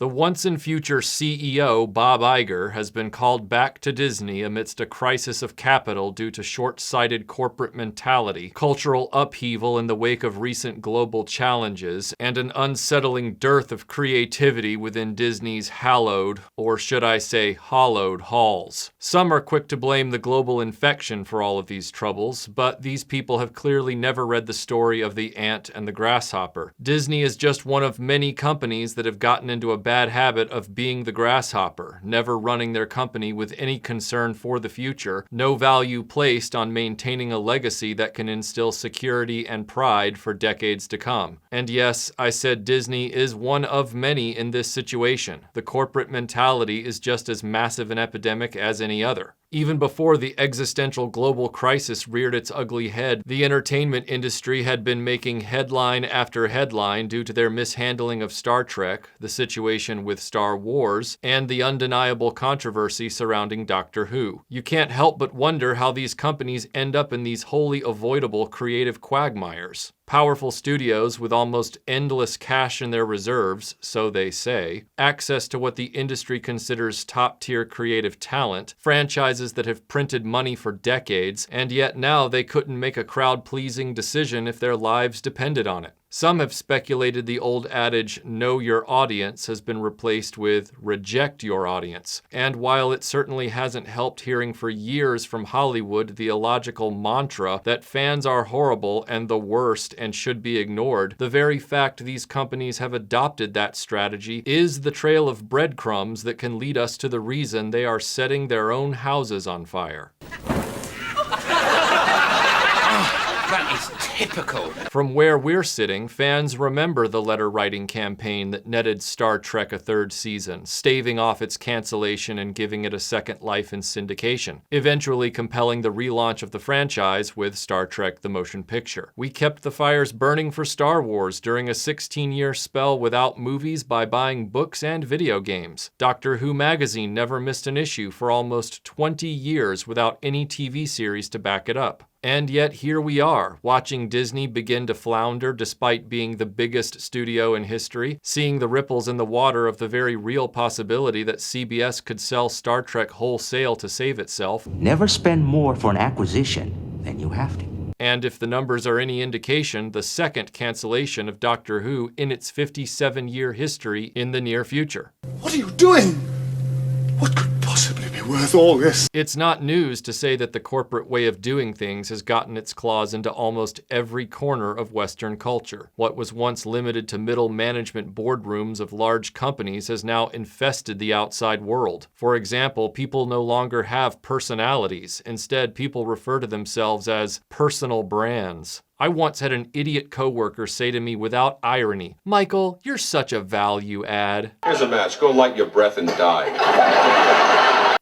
The once-and-future CEO, Bob Iger, has been called back to Disney amidst a crisis of capital due to short-sighted corporate mentality, cultural upheaval in the wake of recent global challenges, and an unsettling dearth of creativity within Disney's hallowed, or should I say hollowed, halls. Some are quick to blame the global infection for all of these troubles, but these people have clearly never read the story of the ant and the grasshopper. Disney is just one of many companies that have gotten into a bad habit of being the grasshopper, never running their company with any concern for the future, no value placed on maintaining a legacy that can instill security and pride for decades to come. And yes, I said Disney is one of many in this situation. The corporate mentality is just as massive an epidemic as any other. Even before the existential global crisis reared its ugly head, the entertainment industry had been making headline after headline due to their mishandling of Star Trek, the situation with Star Wars, and the undeniable controversy surrounding Doctor Who. You can't help but wonder how these companies end up in these wholly avoidable creative quagmires. Powerful studios with almost endless cash in their reserves, so they say, access to what the industry considers top-tier creative talent, franchises that have printed money for decades, and yet now they couldn't make a crowd-pleasing decision if their lives depended on it. Some have speculated the old adage, know your audience, has been replaced with reject your audience. And while it certainly hasn't helped hearing for years from Hollywood the illogical mantra that fans are horrible and the worst and should be ignored, the very fact these companies have adopted that strategy is the trail of breadcrumbs that can lead us to the reason they are setting their own houses on fire. That is typical. From where we're sitting, fans remember the letter-writing campaign that netted Star Trek a third season, staving off its cancellation and giving it a second life in syndication, eventually compelling the relaunch of the franchise with Star Trek the Motion Picture. We kept the fires burning for Star Wars during a 16-year spell without movies by buying books and video games. Doctor Who magazine never missed an issue for almost 20 years without any TV series to back it up. And yet here we are, watching Disney begin to flounder despite being the biggest studio in history, seeing the ripples in the water of the very real possibility that CBS could sell Star Trek wholesale to save itself. Never spend more for an acquisition than you have to. And if the numbers are any indication, the second cancellation of Doctor Who in its 57-year history in the near future. What are you doing? What could possibly be worth all this? It's not news to say that the corporate way of doing things has gotten its claws into almost every corner of Western culture. What was once limited to middle management boardrooms of large companies has now infested the outside world. For example, people no longer have personalities. Instead, people refer to themselves as personal brands. I once had an idiot coworker say to me without irony, "Michael, you're such a value add." Here's a match. Go light your breath and die.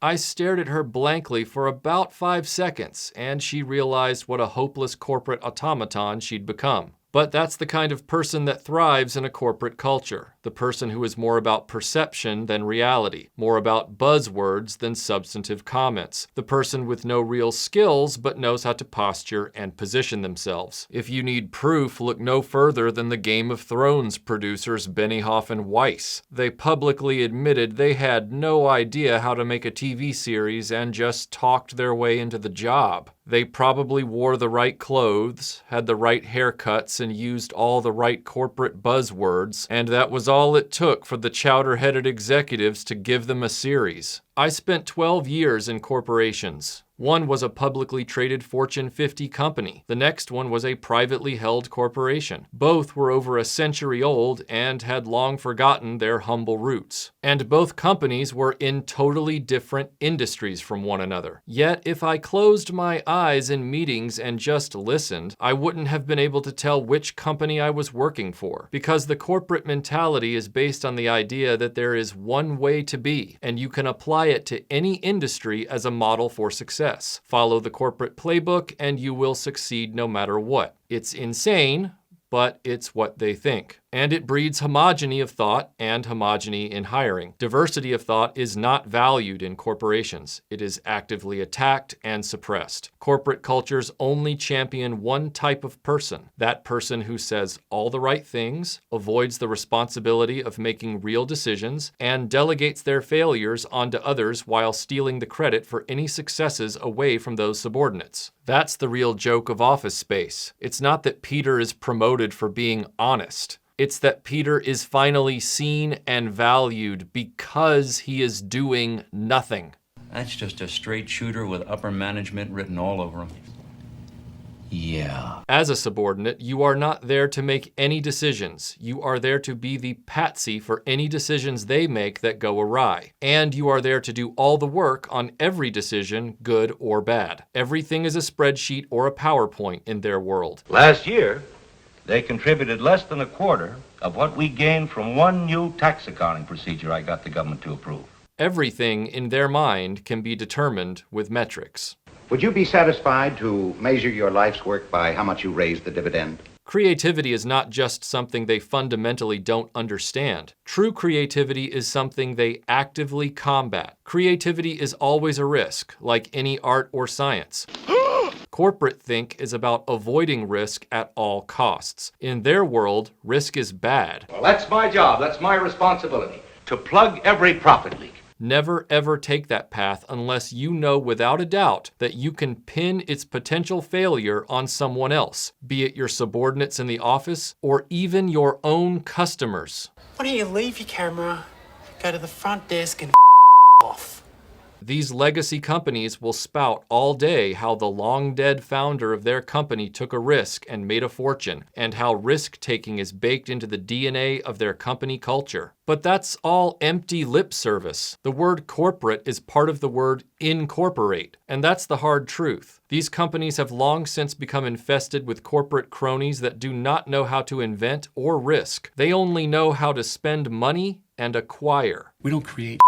I stared at her blankly for about 5 seconds, and she realized what a hopeless corporate automaton she'd become. But that's the kind of person that thrives in a corporate culture. The person who is more about perception than reality, more about buzzwords than substantive comments. The person with no real skills but knows how to posture and position themselves. If you need proof, look no further than the Game of Thrones producers Benioff and Weiss. They publicly admitted they had no idea how to make a TV series and just talked their way into the job. They probably wore the right clothes, had the right haircuts, and used all the right corporate buzzwords, and that was all it took for the chowder-headed executives to give them a series. I spent 12 years in corporations. One was a publicly traded Fortune 50 company. The next one was a privately held corporation. Both were over a century old and had long forgotten their humble roots. And both companies were in totally different industries from one another. Yet, if I closed my eyes in meetings and just listened, I wouldn't have been able to tell which company I was working for. Because the corporate mentality is based on the idea that there is one way to be, and you can apply it to any industry as a model for success. Follow the corporate playbook and you will succeed no matter what. It's insane, but it's what they think. And it breeds homogeny of thought and homogeny in hiring. Diversity of thought is not valued in corporations. It is actively attacked and suppressed. Corporate cultures only champion one type of person, that person who says all the right things, avoids the responsibility of making real decisions, and delegates their failures onto others while stealing the credit for any successes away from those subordinates. That's the real joke of Office Space. It's not that Peter is promoted for being honest. It's that Peter is finally seen and valued because he is doing nothing. That's just a straight shooter with upper management written all over him. Yeah. As a subordinate, you are not there to make any decisions. You are there to be the patsy for any decisions they make that go awry. And you are there to do all the work on every decision, good or bad. Everything is a spreadsheet or a PowerPoint in their world. Last year, they contributed less than a quarter of what we gained from one new tax accounting procedure I got the government to approve. Everything in their mind can be determined with metrics. Would you be satisfied to measure your life's work by how much you raised the dividend? Creativity is not just something they fundamentally don't understand. True creativity is something they actively combat. Creativity is always a risk, like any art or science. Corporate think is about avoiding risk at all costs. In their world, risk is bad. Well, that's my job. That's my responsibility. To plug every profit leak. Never ever take that path unless you know without a doubt that you can pin its potential failure on someone else, be it your subordinates in the office or even your own customers. Why don't you leave your camera, go to the front desk and off? These legacy companies will spout all day how the long-dead founder of their company took a risk and made a fortune, and how risk-taking is baked into the DNA of their company culture. But that's all empty lip service. The word corporate is part of the word incorporate, and that's the hard truth. These companies have long since become infested with corporate cronies that do not know how to invent or risk. They only know how to spend money and acquire. We don't create.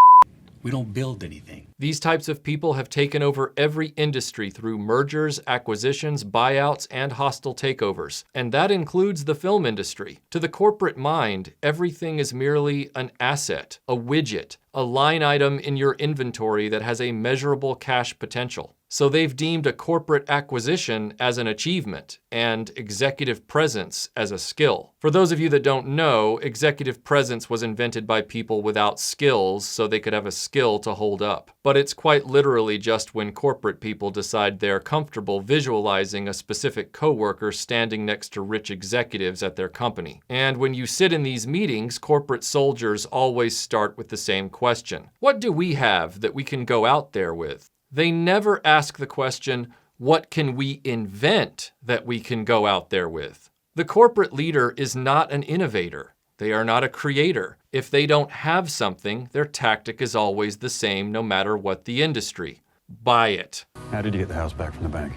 We don't build anything. These types of people have taken over every industry through mergers, acquisitions, buyouts, and hostile takeovers. And that includes the film industry. To the corporate mind, everything is merely an asset, a widget, a line item in your inventory that has a measurable cash potential. So they've deemed a corporate acquisition as an achievement and executive presence as a skill. For those of you that don't know, executive presence was invented by people without skills so they could have a skill to hold up. But it's quite literally just when corporate people decide they're comfortable visualizing a specific coworker standing next to rich executives at their company. And when you sit in these meetings, corporate soldiers always start with the same question. What do we have that we can go out there with? They never ask the question, what can we invent that we can go out there with? The corporate leader is not an innovator. They are not a creator. If they don't have something, their tactic is always the same no matter what the industry. Buy it. How did you get the house back from the bank?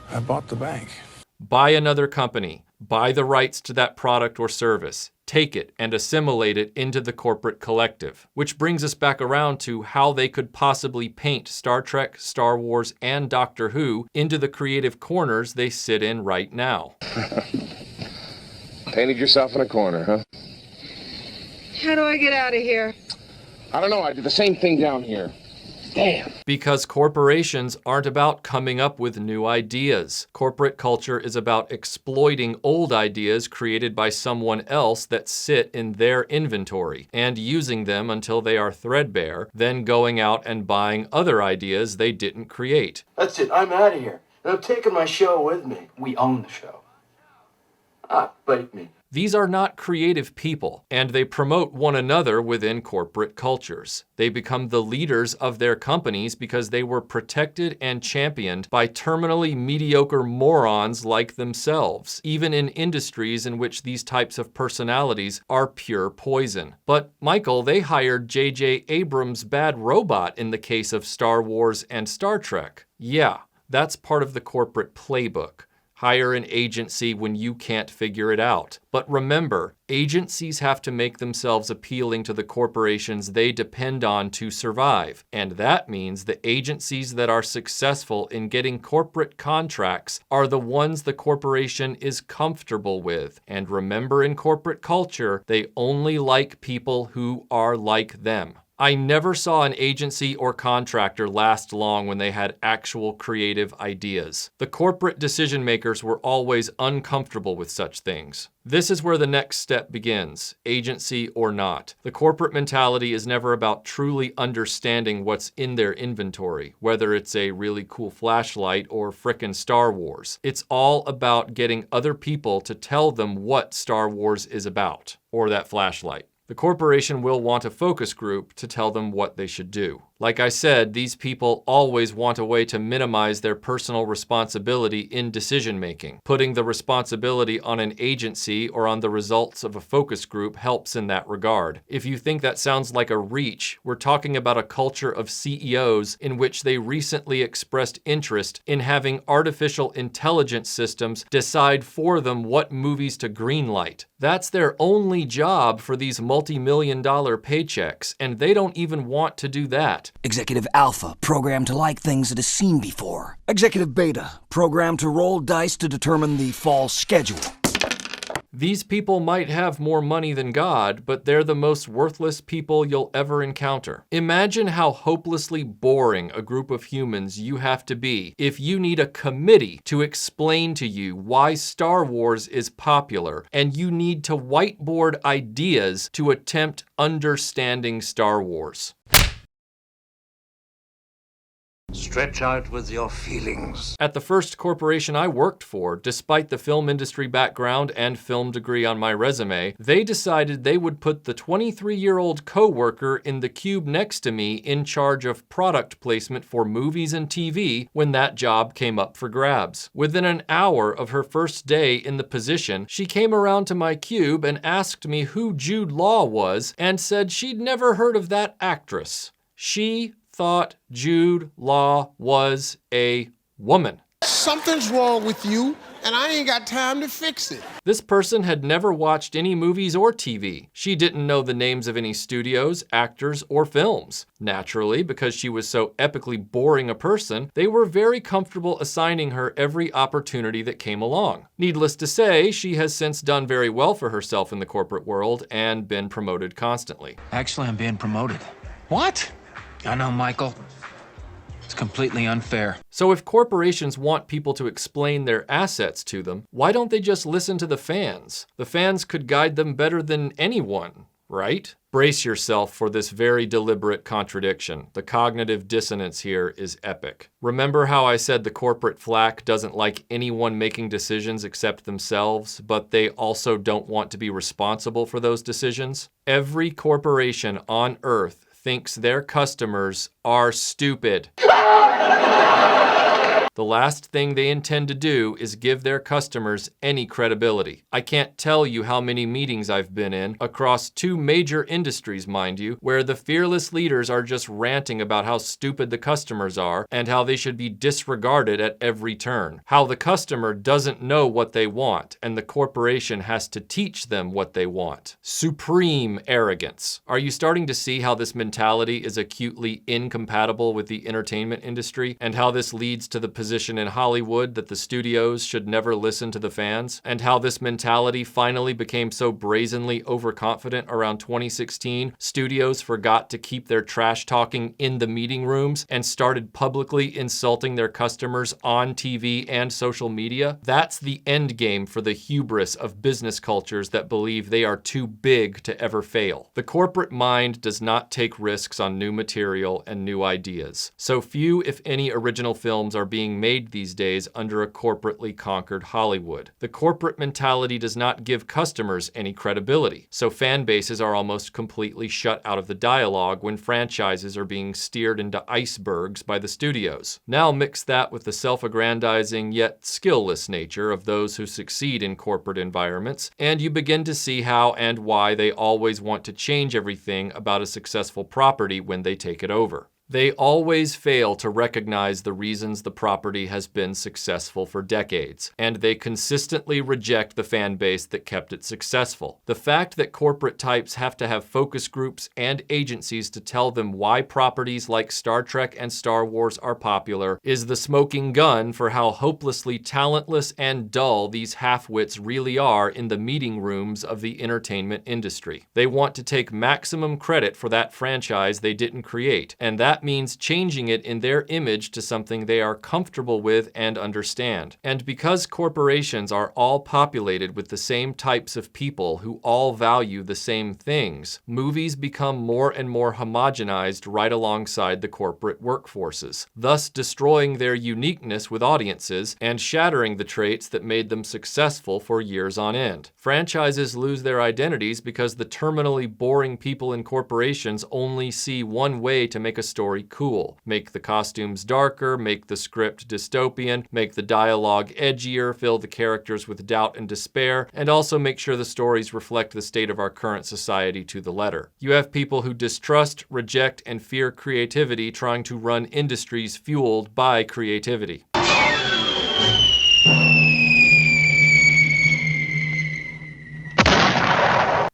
I bought the bank. Buy another company. Buy the rights to that product or service. Take it and assimilate it into the corporate collective. Which brings us back around to how they could possibly paint Star Trek, Star Wars, and Doctor Who into the creative corners they sit in right now. Painted yourself in a corner, huh? How do I get out of here? I don't know. I did the same thing down here. Damn. Because corporations aren't about coming up with new ideas. Corporate culture is about exploiting old ideas created by someone else that sit in their inventory and using them until they are threadbare, then going out and buying other ideas they didn't create. That's it, I'm out of here. And I'm taking my show with me. We own the show. Bite me. These are not creative people, and they promote one another within corporate cultures. They become the leaders of their companies because they were protected and championed by terminally mediocre morons like themselves, even in industries in which these types of personalities are pure poison. But, Michael, they hired J.J. Abrams' bad robot in the case of Star Wars and Star Trek. Yeah, that's part of the corporate playbook. Hire an agency when you can't figure it out. But remember, agencies have to make themselves appealing to the corporations they depend on to survive. And that means the agencies that are successful in getting corporate contracts are the ones the corporation is comfortable with. And remember, in corporate culture, they only like people who are like them. I never saw an agency or contractor last long when they had actual creative ideas. The corporate decision makers were always uncomfortable with such things. This is where the next step begins, agency or not. The corporate mentality is never about truly understanding what's in their inventory, whether it's a really cool flashlight or frickin' Star Wars. It's all about getting other people to tell them what Star Wars is about, or that flashlight. The corporation will want a focus group to tell them what they should do. Like I said, these people always want a way to minimize their personal responsibility in decision-making. Putting the responsibility on an agency or on the results of a focus group helps in that regard. If you think that sounds like a reach, we're talking about a culture of CEOs in which they recently expressed interest in having artificial intelligence systems decide for them what movies to greenlight. That's their only job for these multi-million-dollar paychecks, and they don't even want to do that. Executive Alpha, programmed to like things it has seen before. Executive Beta, programmed to roll dice to determine the fall schedule. These people might have more money than God, but they're the most worthless people you'll ever encounter. Imagine how hopelessly boring a group of humans you have to be if you need a committee to explain to you why Star Wars is popular, and you need to whiteboard ideas to attempt understanding Star Wars. Stretch out with your feelings. At the first corporation I worked for, despite the film industry background and film degree on my resume, they decided they would put the 23-year-old coworker in the cube next to me in charge of product placement for movies and TV when that job came up for grabs. Within an hour of her first day in the position, she came around to my cube and asked me who Jude Law was and said she'd never heard of that actress. She thought Jude Law was a woman. Something's wrong with you, and I ain't got time to fix it. This person had never watched any movies or TV. She didn't know the names of any studios, actors, or films. Naturally, because she was so epically boring a person, they were very comfortable assigning her every opportunity that came along. Needless to say, she has since done very well for herself in the corporate world and been promoted constantly. Actually, I'm being promoted. What? I know, Michael. It's completely unfair. So if corporations want people to explain their assets to them, why don't they just listen to the fans? The fans could guide them better than anyone, right? Brace yourself for this very deliberate contradiction. The cognitive dissonance here is epic. Remember how I said the corporate flack doesn't like anyone making decisions except themselves, but they also don't want to be responsible for those decisions? Every corporation on Earth thinks their customers are stupid. The last thing they intend to do is give their customers any credibility. I can't tell you how many meetings I've been in, across two major industries, mind you, where the fearless leaders are just ranting about how stupid the customers are and how they should be disregarded at every turn. How the customer doesn't know what they want and the corporation has to teach them what they want. Supreme arrogance. Are you starting to see how this mentality is acutely incompatible with the entertainment industry and how this leads to the position in Hollywood that the studios should never listen to the fans, and how this mentality finally became so brazenly overconfident around 2016, studios forgot to keep their trash talking in the meeting rooms and started publicly insulting their customers on TV and social media? That's the end game for the hubris of business cultures that believe they are too big to ever fail. The corporate mind does not take risks on new material and new ideas. So few, if any, original films are being made these days under a corporately conquered Hollywood. The corporate mentality does not give customers any credibility, so fan bases are almost completely shut out of the dialogue when franchises are being steered into icebergs by the studios. Now mix that with the self-aggrandizing yet skillless nature of those who succeed in corporate environments, and you begin to see how and why they always want to change everything about a successful property when they take it over. They always fail to recognize the reasons the property has been successful for decades, and they consistently reject the fan base that kept it successful. The fact that corporate types have to have focus groups and agencies to tell them why properties like Star Trek and Star Wars are popular is the smoking gun for how hopelessly talentless and dull these half-wits really are in the meeting rooms of the entertainment industry. They want to take maximum credit for that franchise they didn't create, and that means changing it in their image to something they are comfortable with and understand. And because corporations are all populated with the same types of people who all value the same things, movies become more and more homogenized right alongside the corporate workforces, thus destroying their uniqueness with audiences and shattering the traits that made them successful for years on end. Franchises lose their identities because the terminally boring people in corporations only see one way to make a story cool. Make the costumes darker, make the script dystopian, make the dialogue edgier, fill the characters with doubt and despair, and also make sure the stories reflect the state of our current society to the letter. You have people who distrust, reject, and fear creativity trying to run industries fueled by creativity.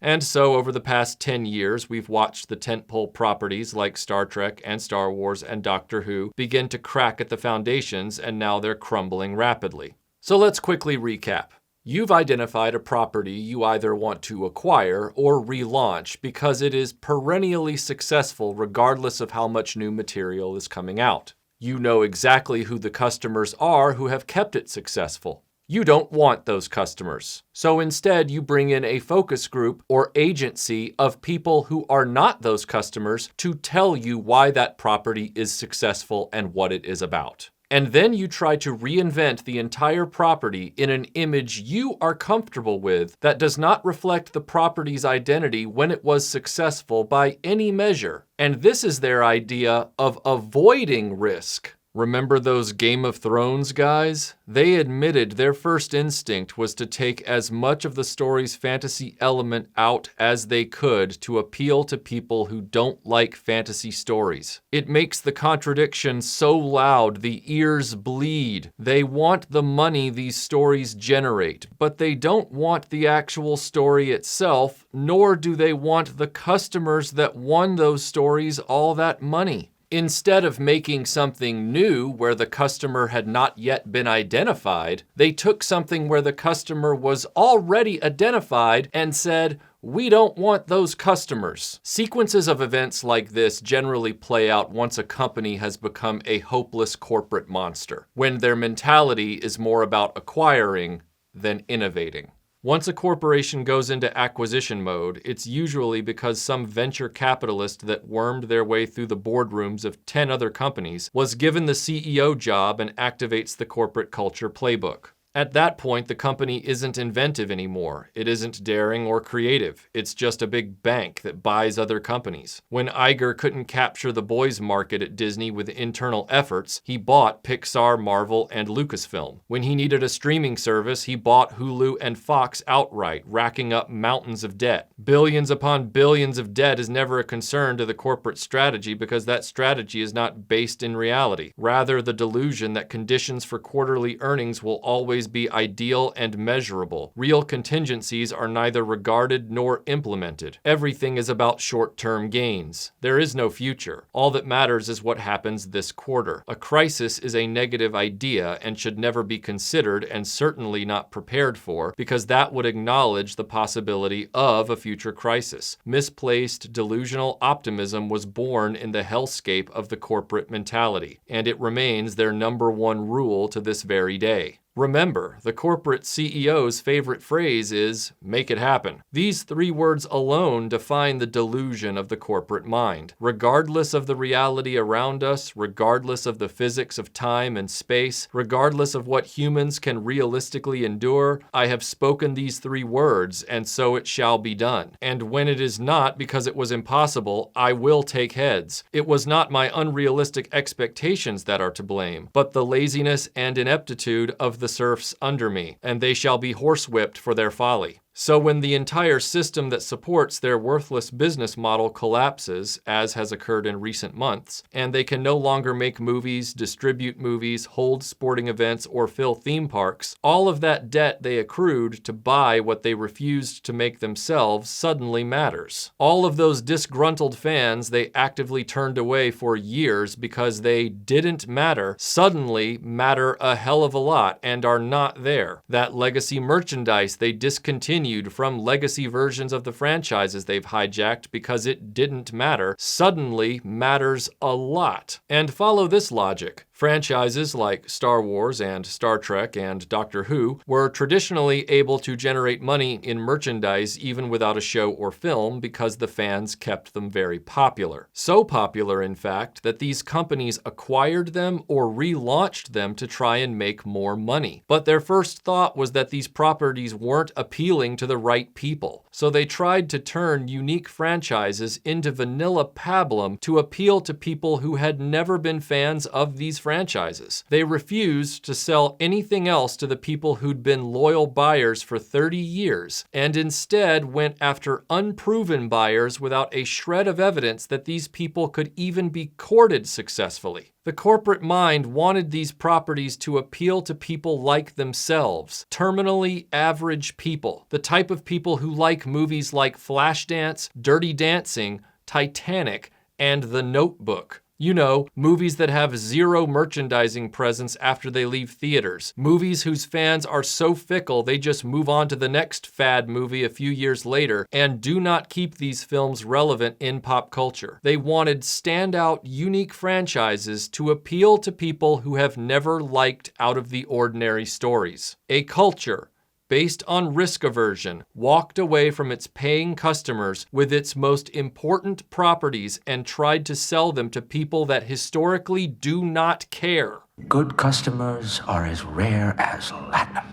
And so, over the past 10 years, we've watched the tentpole properties like Star Trek and Star Wars and Doctor Who begin to crack at the foundations, and now they're crumbling rapidly. So let's quickly recap. You've identified a property you either want to acquire or relaunch because it is perennially successful regardless of how much new material is coming out. You know exactly who the customers are who have kept it successful. You don't want those customers. So instead, you bring in a focus group or agency of people who are not those customers to tell you why that property is successful and what it is about. And then you try to reinvent the entire property in an image you are comfortable with that does not reflect the property's identity when it was successful by any measure. And this is their idea of avoiding risk. Remember those Game of Thrones guys? They admitted their first instinct was to take as much of the story's fantasy element out as they could to appeal to people who don't like fantasy stories. It makes the contradiction so loud the ears bleed. They want the money these stories generate, but they don't want the actual story itself, nor do they want the customers that won those stories all that money. Instead of making something new where the customer had not yet been identified, they took something where the customer was already identified and said, "We don't want those customers." Sequences of events like this generally play out once a company has become a hopeless corporate monster, when their mentality is more about acquiring than innovating. Once a corporation goes into acquisition mode, it's usually because some venture capitalist that wormed their way through the boardrooms of 10 other companies was given the CEO job and activates the corporate culture playbook. At that point, the company isn't inventive anymore. It isn't daring or creative. It's just a big bank that buys other companies. When Iger couldn't capture the boys market at Disney with internal efforts, he bought Pixar, Marvel, and Lucasfilm. When he needed a streaming service, he bought Hulu and Fox outright, racking up mountains of debt. Billions upon billions of debt is never a concern to the corporate strategy because that strategy is not based in reality. Rather, the delusion that conditions for quarterly earnings will always be ideal and measurable. Real contingencies are neither regarded nor implemented. Everything is about short-term gains. There is no future. All that matters is what happens this quarter. A crisis is a negative idea and should never be considered and certainly not prepared for, because that would acknowledge the possibility of a future crisis. Misplaced, delusional optimism was born in the hellscape of the corporate mentality, and it remains their number one rule to this very day. Remember, the corporate CEO's favorite phrase is, "make it happen." These 3 words alone define the delusion of the corporate mind. Regardless of the reality around us, regardless of the physics of time and space, regardless of what humans can realistically endure, I have spoken these 3 words, and so it shall be done. And when it is not because it was impossible, I will take heads. It was not my unrealistic expectations that are to blame, but the laziness and ineptitude of the serfs under me, and they shall be horsewhipped for their folly. So when the entire system that supports their worthless business model collapses, as has occurred in recent months, and they can no longer make movies, distribute movies, hold sporting events, or fill theme parks, all of that debt they accrued to buy what they refused to make themselves suddenly matters. All of those disgruntled fans they actively turned away for years because they didn't matter suddenly matter a hell of a lot and are not there. That legacy merchandise they discontinued from legacy versions of the franchises they've hijacked because it didn't matter suddenly matters a lot. And follow this logic. Franchises like Star Wars and Star Trek and Doctor Who were traditionally able to generate money in merchandise even without a show or film because the fans kept them very popular. So popular, in fact, that these companies acquired them or relaunched them to try and make more money. But their first thought was that these properties weren't appealing to the right people. So they tried to turn unique franchises into vanilla pablum to appeal to people who had never been fans of these franchises. They refused to sell anything else to the people who'd been loyal buyers for 30 years, and instead went after unproven buyers without a shred of evidence that these people could even be courted successfully. The corporate mind wanted these properties to appeal to people like themselves, terminally average people, the type of people who like movies like Flashdance, Dirty Dancing, Titanic, and The Notebook. You know, movies that have zero merchandising presence after they leave theaters. Movies whose fans are so fickle they just move on to the next fad movie a few years later and do not keep these films relevant in pop culture. They wanted standout, unique franchises to appeal to people who have never liked out-of-the-ordinary stories. A culture based on risk aversion, walked away from its paying customers with its most important properties and tried to sell them to people that historically do not care. Good customers are as rare as latinum.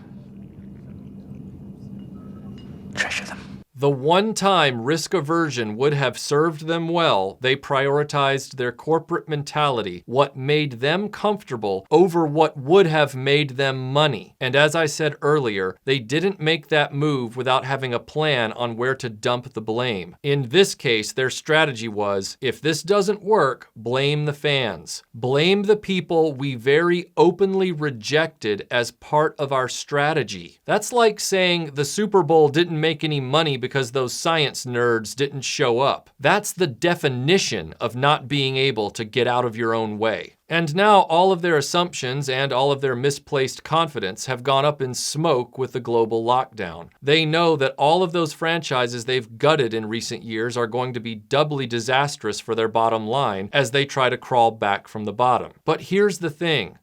Treasure them. The one time risk aversion would have served them well, they prioritized their corporate mentality, what made them comfortable, over what would have made them money. And as I said earlier, they didn't make that move without having a plan on where to dump the blame. In this case, their strategy was, if this doesn't work, blame the fans. Blame the people we very openly rejected as part of our strategy. That's like saying the Super Bowl didn't make any money because those science nerds didn't show up. That's the definition of not being able to get out of your own way. And now all of their assumptions and all of their misplaced confidence have gone up in smoke with the global lockdown. They know that all of those franchises they've gutted in recent years are going to be doubly disastrous for their bottom line as they try to crawl back from the bottom. But here's the thing.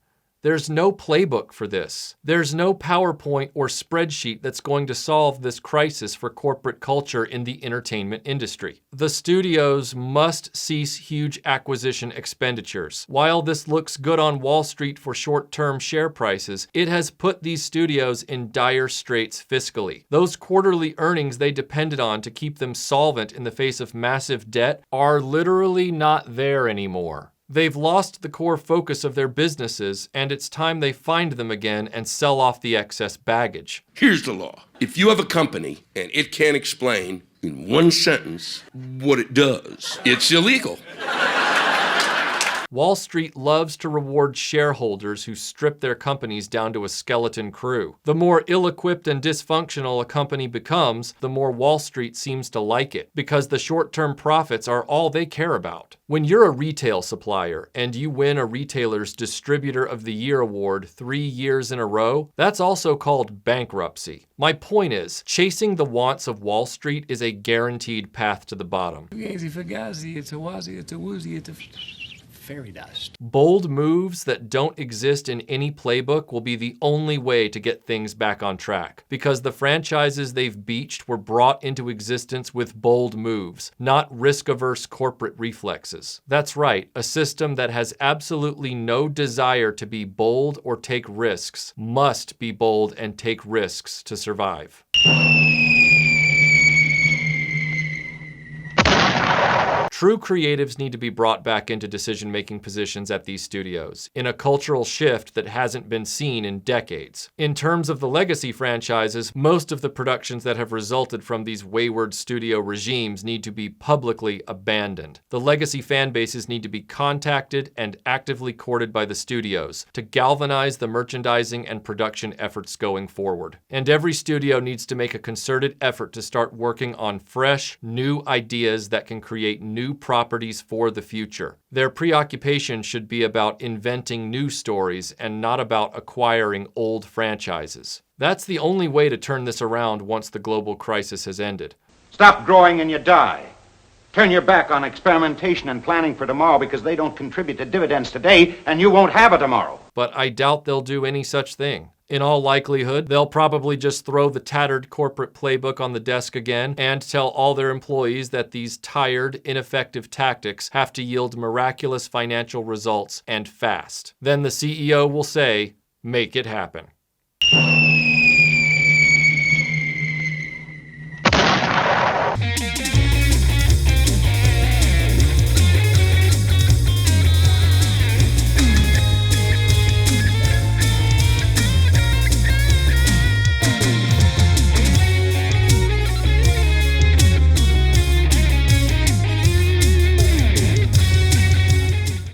There's no playbook for this. There's no PowerPoint or spreadsheet that's going to solve this crisis for corporate culture in the entertainment industry. The studios must cease huge acquisition expenditures. While this looks good on Wall Street for short-term share prices, it has put these studios in dire straits fiscally. Those quarterly earnings they depended on to keep them solvent in the face of massive debt are literally not there anymore. They've lost the core focus of their businesses, and it's time they find them again and sell off the excess baggage. Here's the law. If you have a company and it can't explain in one sentence what it does, it's illegal. Wall Street loves to reward shareholders who strip their companies down to a skeleton crew. The more ill-equipped and dysfunctional a company becomes, the more Wall Street seems to like it, because the short-term profits are all they care about. When you're a retail supplier and you win a retailer's Distributor of the Year award 3 years in a row, that's also called bankruptcy. My point is, chasing the wants of Wall Street is a guaranteed path to the bottom. Fairy dust. Bold moves that don't exist in any playbook will be the only way to get things back on track, because the franchises they've beached were brought into existence with bold moves, not risk-averse corporate reflexes. That's right, a system that has absolutely no desire to be bold or take risks must be bold and take risks to survive. True creatives need to be brought back into decision-making positions at these studios, in a cultural shift that hasn't been seen in decades. In terms of the legacy franchises, most of the productions that have resulted from these wayward studio regimes need to be publicly abandoned. The legacy fan bases need to be contacted and actively courted by the studios to galvanize the merchandising and production efforts going forward. And every studio needs to make a concerted effort to start working on fresh, new ideas that can create new properties for the future. Their preoccupation should be about inventing new stories and not about acquiring old franchises. That's the only way to turn this around once the global crisis has ended. Stop growing and you die. Turn your back on experimentation and planning for tomorrow because they don't contribute to dividends today and you won't have a tomorrow. But I doubt they'll do any such thing. In all likelihood, they'll probably just throw the tattered corporate playbook on the desk again and tell all their employees that these tired, ineffective tactics have to yield miraculous financial results and fast. Then the CEO will say, "Make it happen."